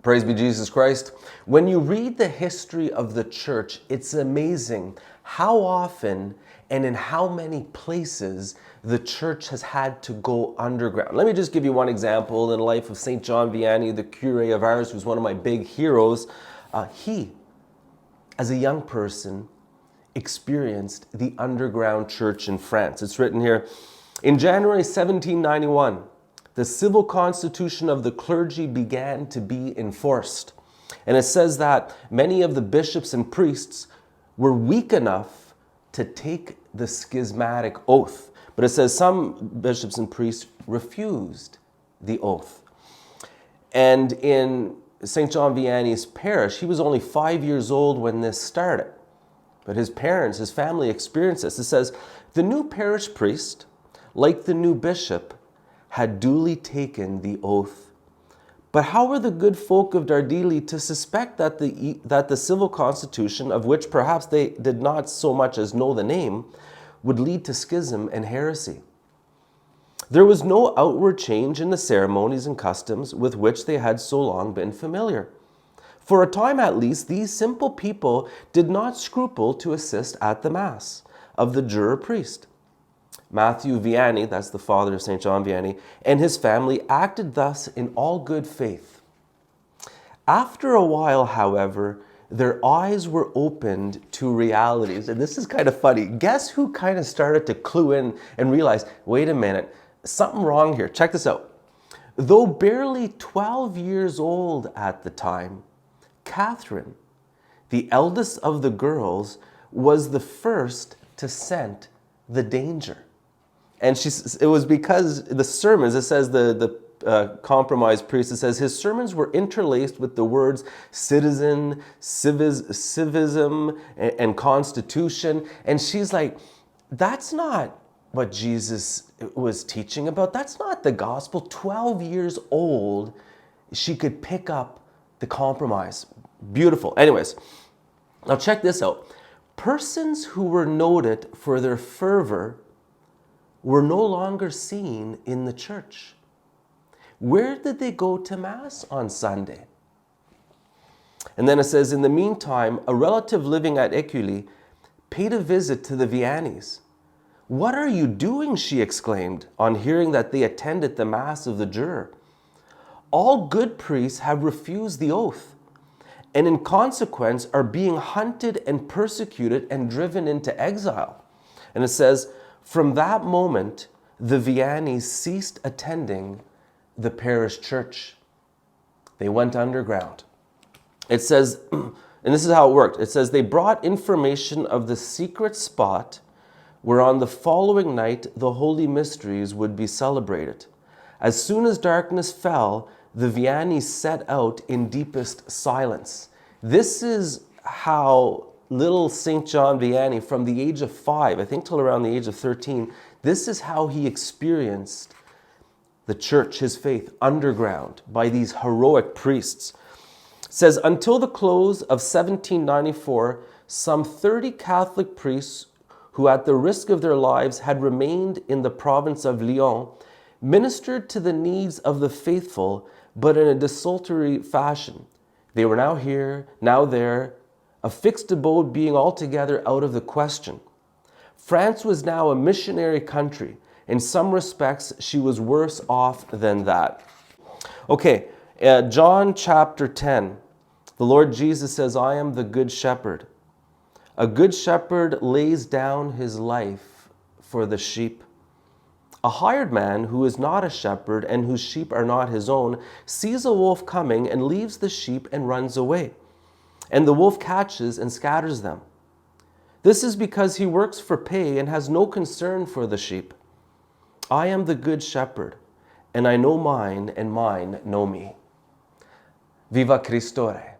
Praise be Jesus Christ. When you read the history of the church, it's amazing how often and in how many places the church has had to go underground. Let me just give you one example in the life of St. John Vianney, the curé of ours, who's one of my big heroes. He, as a young person, experienced the underground church in France. It's written here, in January 1791, the civil constitution of the clergy began to be enforced. And it says that many of the bishops and priests were weak enough to take the schismatic oath. But it says some bishops and priests refused the oath. And in St. John Vianney's parish, he was only 5 years old when this started. But his parents, his family experienced this. It says, the new parish priest, like the new bishop, had duly taken the oath. But how were the good folk of Dardilly to suspect that the civil constitution, of which perhaps they did not so much as know the name, would lead to schism and heresy? There was no outward change in the ceremonies and customs with which they had so long been familiar. For a time at least, these simple people did not scruple to assist at the Mass of the juror priest. Matthew Vianney, that's the father of St. John Vianney, and his family acted thus in all good faith. After a while, however, their eyes were opened to realities. And this is kind of funny. Guess who kind of started to clue in and realize, wait a minute, something wrong here. Check this out. Though barely 12 years old at the time, Catherine, the eldest of the girls, was the first to scent the danger. And it was because the sermons, it says the compromised priest, it says his sermons were interlaced with the words citizen, civism, and constitution. And she's like, that's not what Jesus was teaching about. That's not the gospel. 12 years old, she could pick up the compromise. Beautiful. Anyways, now check this out. Persons who were noted for their fervor were no longer seen in the church. Where did they go to Mass on Sunday? And then it says, in the meantime, a relative living at Écully paid a visit to the Vianneys. What are you doing? She exclaimed on hearing that they attended the Mass of the juror. All good priests have refused the oath, and in consequence are being hunted and persecuted and driven into exile. And it says, from that moment, the Vianneys ceased attending the parish church. They went underground. It says, and this is how it worked. It says, they brought information of the secret spot where on the following night the holy mysteries would be celebrated. As soon as darkness fell, the Vianneys set out in deepest silence. This is how little St. John Vianney, from the age of 5, I think till around the age of 13, this is how he experienced the church, his faith, underground by these heroic priests. It says, until the close of 1794, some 30 Catholic priests who at the risk of their lives had remained in the province of Lyon ministered to the needs of the faithful, but in a desultory fashion. They were now here, now there, a fixed abode being altogether out of the question. France was now a missionary country. In some respects, she was worse off than that. Okay, John chapter 10. The Lord Jesus says, I am the good shepherd. A good shepherd lays down his life for the sheep. A hired man who is not a shepherd and whose sheep are not his own sees a wolf coming and leaves the sheep and runs away. And the wolf catches and scatters them. This is because he works for pay and has no concern for the sheep. I am the good shepherd, and I know mine, and mine know me. Viva Christore.